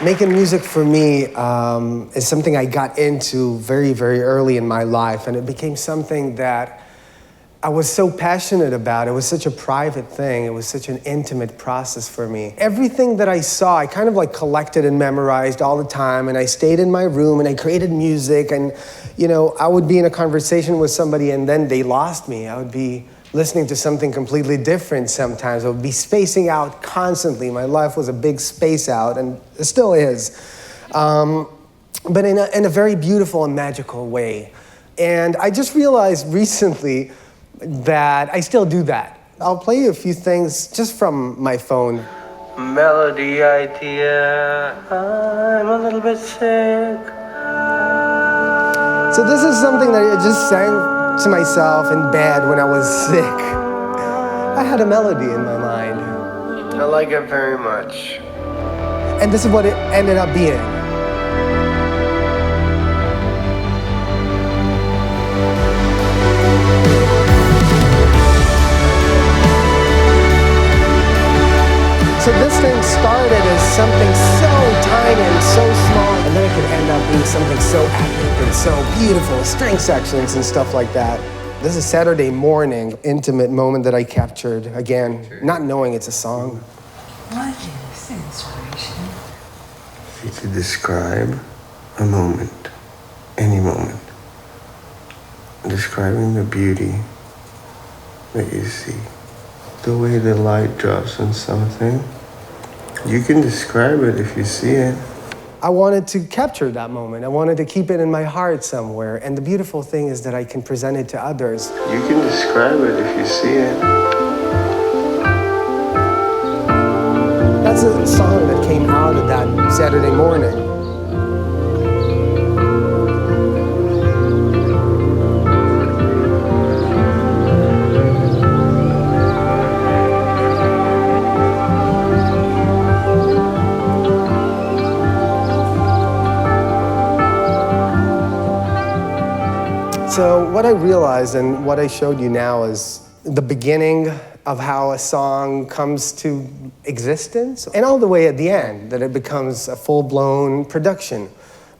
Making music for me is something I got into very, very early in my life, and it became something that I was so passionate about. It was such a private thing. It was such an intimate process for me. Everything that I saw, I kind of like collected and memorized all the time, and I stayed in my room and I created music, and you know, I would be in a conversation with somebody and then they lost me. I would be listening to something completely different sometimes. I would be spacing out constantly. My life was a big space out, and it still is. But in a very beautiful and magical way. And I just realized recently that I still do that. I'll play you a few things just from my phone. Melody idea, I'm a little bit sick. So this is something that I just sang to myself in bed when I was sick. I had a melody in my mind. I like it very much. And this is what it ended up being. So this thing started as something so tiny and so small, and then it could end up being something so epic and so beautiful, string sections and stuff like that. This is Saturday morning, intimate moment that I captured, again, not knowing it's a song. What is inspiration? If you could describe a moment, any moment, describing the beauty that you see, the way the light drops on something, you can describe it if you see it. I wanted to capture that moment. I wanted to keep it in my heart somewhere. And the beautiful thing is that I can present it to others. You can describe it if you see it. That's a song that came out of that Saturday morning. So what I realized and what I showed you now is the beginning of how a song comes to existence, and all the way at the end, that it becomes a full-blown production.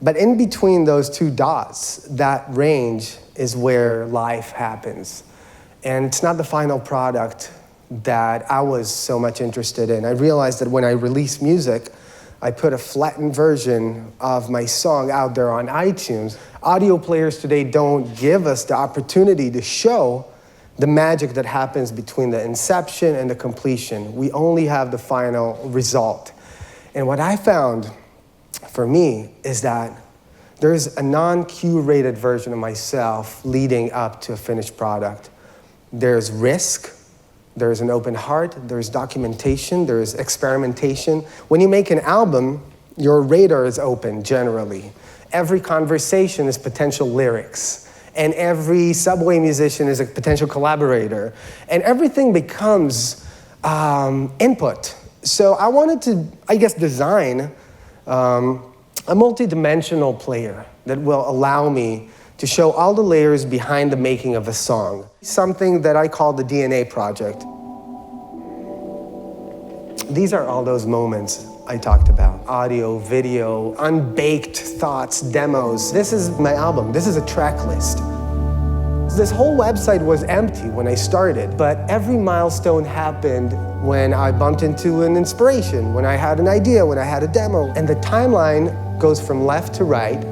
But in between those two dots, that range is where life happens. And it's not the final product that I was so much interested in. I realized that when I release music, I put a flattened version of my song out there on iTunes. Audio players today don't give us the opportunity to show the magic that happens between the inception and the completion. We only have the final result. And what I found for me is that there's a non-curated version of myself leading up to a finished product. There's risk. There's an open heart, there's documentation, there's experimentation. When you make an album, your radar is open generally. Every conversation is potential lyrics, and every subway musician is a potential collaborator, and everything becomes input. So I wanted to, I guess, design a multi-dimensional player that will allow me to show all the layers behind the making of a song. Something that I call the DNA project. These are all those moments I talked about. Audio, video, unbaked thoughts, demos. This is my album. This is a track list. This whole website was empty when I started, but every milestone happened when I bumped into an inspiration, when I had an idea, when I had a demo. And the timeline goes from left to right,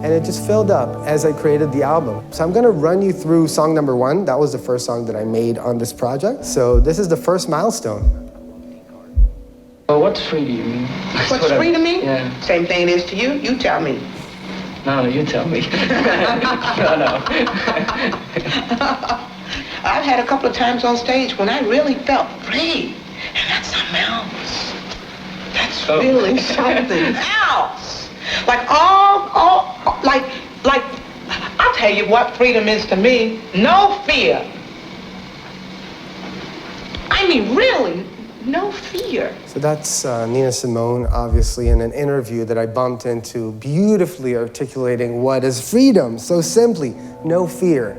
and it just filled up as I created the album. So I'm gonna run you through song number 1. That was the first song that I made on this project. So this is the first milestone. Well, what's free to you? What's free to me? Yeah. Same thing it is to you. You tell me. No, you tell me. No. I've had a couple of times on stage when I really felt free. And that's something else. That's really something else. Like I'll tell you what freedom is to me. No fear. I mean, really, no fear. So that's Nina Simone, obviously, in an interview that I bumped into, beautifully articulating what is freedom, so simply, no fear.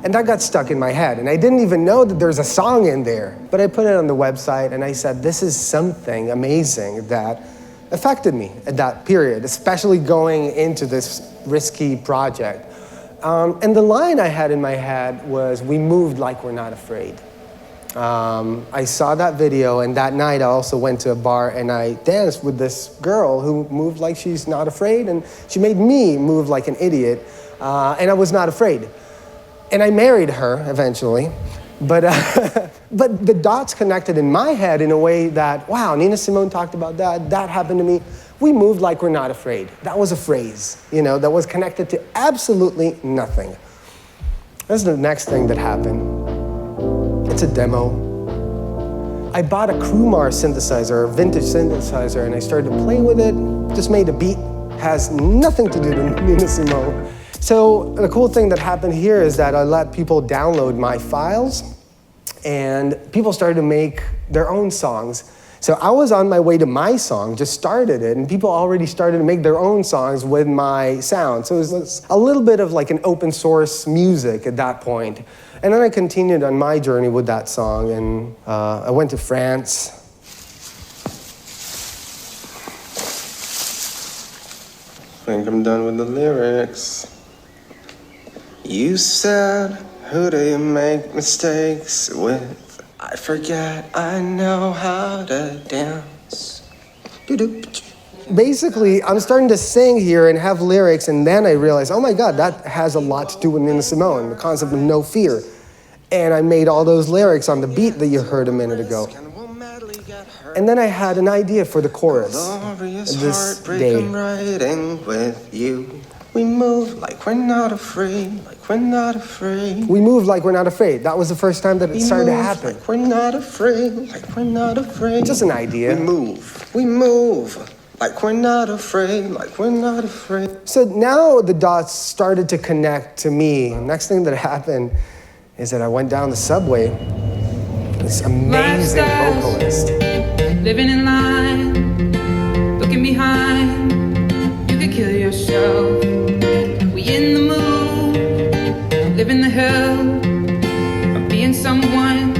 And that got stuck in my head, and I didn't even know that there's a song in there. But I put it on the website, and I said, this is something amazing that affected me at that period, especially going into this risky project. And the line I had in my head was, "We moved like we're not afraid." I saw that video, and that night I also went to a bar and I danced with this girl who moved like she's not afraid, and she made me move like an idiot, and I was not afraid. And I married her eventually, but but the dots connected in my head in a way that, wow, Nina Simone talked about that, that happened to me. We moved like we're not afraid. That was a phrase, you know, that was connected to absolutely nothing. That's the next thing that happened. It's a demo. I bought a Krumar synthesizer, a vintage synthesizer, and I started to play with it, just made a beat, has nothing to do with Nina Simone. So the cool thing that happened here is that I let people download my files, and people started to make their own songs. So I was on my way to my song, just started it, and people already started to make their own songs with my sound. So it was a little bit of like an open source music at that point. And then I continued on my journey with that song, and I went to France. I think I'm done with the lyrics. You said, who do you make mistakes with? I forget, I know how to dance. Basically, I'm starting to sing here and have lyrics, and then I realized, oh my God, that has a lot to do with Nina Simone, the concept of no fear. And I made all those lyrics on the beat that you heard a minute ago. And then I had an idea for the chorus this day. With you. We move like we're not afraid, like we're not afraid. We moved like we're not afraid. That was the first time that it started to happen. Like we're not afraid, like we're not afraid. Just an idea. We move like we're not afraid, like we're not afraid. So now the dots started to connect to me. Next thing that happened is that I went down the subway. This amazing vocalist. Living in line, looking behind. You could kill yourself. We in the mood, living the hell of being someone.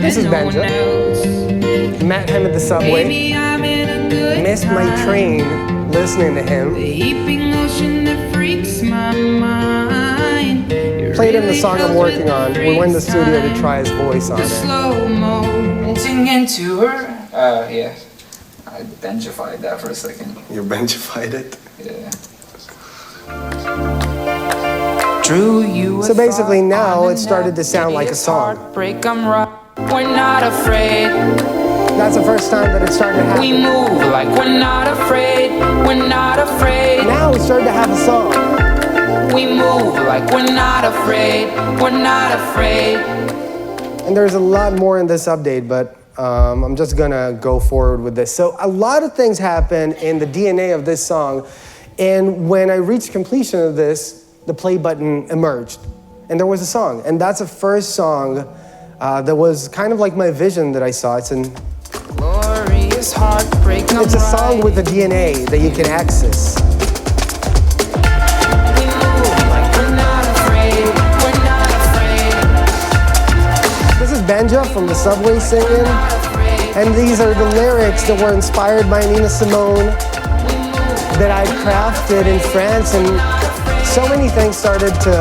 This is no one Benja. else. Met him at the subway. Baby, I'm in a good Missed my time. train listening to him. The heaping motion that freaks my mind. It Played him the really song I'm helps working with on. the We went in the freaks studio to time. try his voice on The it. slow-mo. Singing to her? Yeah. I benchified that for a second. You benchified it? Yeah. Drew you So basically now it started to sound like a song. Break 'em rock. We're not afraid. That's the first time that it started to We happen. move like we're not afraid. We're not afraid. Now we started to have a song. We move like we're not afraid. We're not afraid. And there's a lot more in this update, but I'm just gonna go forward with this. So a lot of things happen in the DNA of this song, and when I reached completion of this, the play button emerged, and there was a song, and that's the first song that was kind of like my vision that I saw. Glorious heartbreak. It's a song with a DNA that you can access. We move like we're not afraid. We're not afraid. This is Benja from the Subway singing, and these are the lyrics that were inspired by Nina Simone that I crafted in France, and so many things started to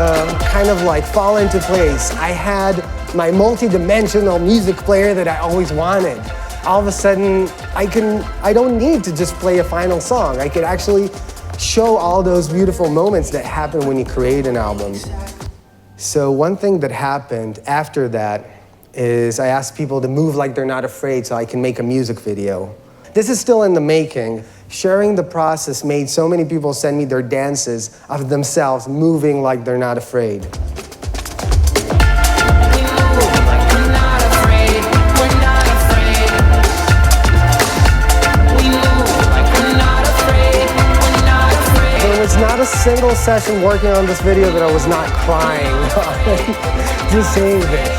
kind of like fall into place. I had my multi-dimensional music player that I always wanted. All of a sudden, I don't need to just play a final song. I could actually show all those beautiful moments that happen when you create an album. So one thing that happened after that is I asked people to move like they're not afraid so I can make a music video. This is still in the making. Sharing the process made so many people send me their dances of themselves moving like they're not afraid. We move like we're not afraid. We're not afraid. We move like we're not afraid. We're not afraid. There was not a single session working on this video that I was not crying just seeing this.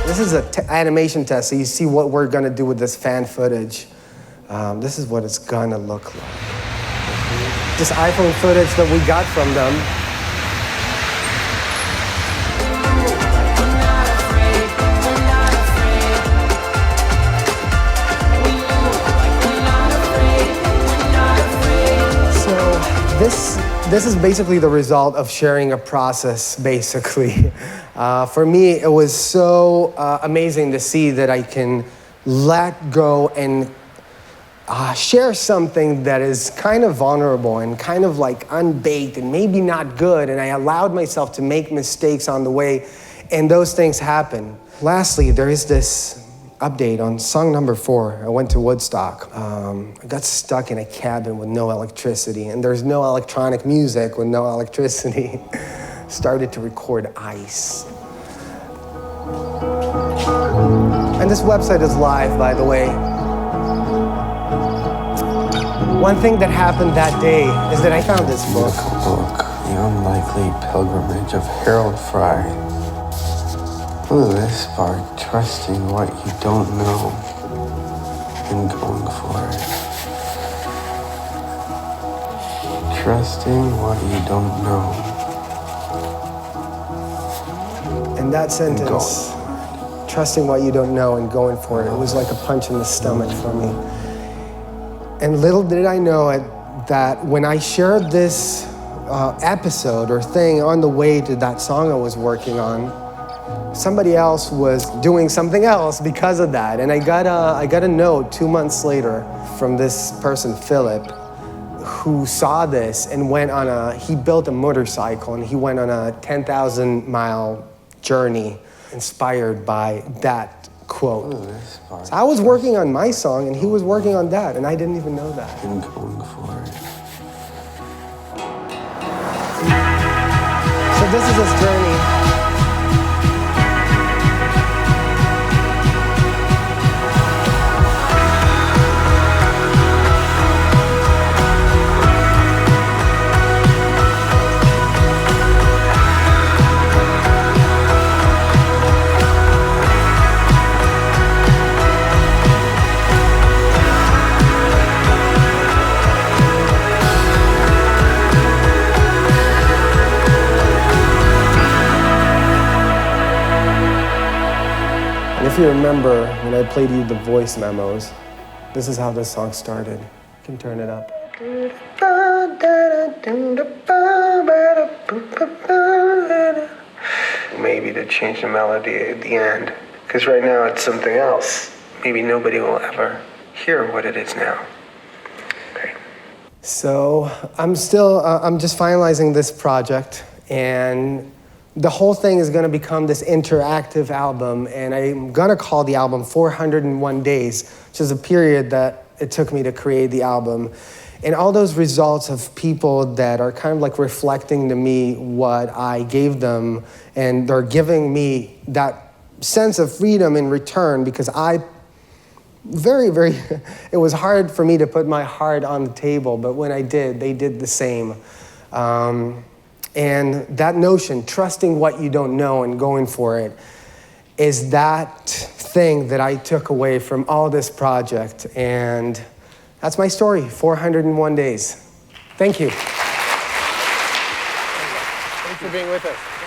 This is an animation test, so you see what we're gonna do with this fan footage. This is what it's gonna look like. Just iPhone footage that we got from them. We're not afraid. We're not afraid. We move like we're not This is basically the result of sharing a process, basically. For me, it was so amazing to see that I can let go and share something that is kind of vulnerable and kind of like unbaked and maybe not good, and I allowed myself to make mistakes on the way, and those things happen. Lastly, there is this update on song number 4. I went to Woodstock. I got stuck in a cabin with no electricity, and there's no electronic music with no electricity. Started to record Ice. And this website is live, by the way. One thing that happened that day is that I found this book. Book, The Unlikely Pilgrimage of Harold Fry. Ooh, this part, trusting what you don't know and going for it. Trusting what you don't know. And that sentence, trusting what you don't know and going for it, it was like a punch in the stomach for me. And little did I know it, that when I shared this episode or thing on the way to that song I was working on, somebody else was doing something else because of that. And I got a note 2 months later from this person, Philip, who saw this and went on he built a motorcycle and he went on a 10,000-mile journey inspired by that quote. So I was working on my song and he was working on that, and I didn't even know that. And going for it. So this is his journey. And if you remember when I played you the voice memos, this is how this song started. You can turn it up. Maybe to change the melody at the end, because right now it's something else. Maybe nobody will ever hear what it is now. Okay. So I'm just finalizing this project, and the whole thing is going to become this interactive album, and I'm going to call the album 401 Days, which is a period that it took me to create the album. And all those results of people that are kind of like reflecting to me what I gave them, and they're giving me that sense of freedom in return, because it was hard for me to put my heart on the table, but when I did, they did the same. And that notion, trusting what you don't know and going for it, is that thing that I took away from all this project. And that's my story, 401 days. Thank you. Thanks for being with us.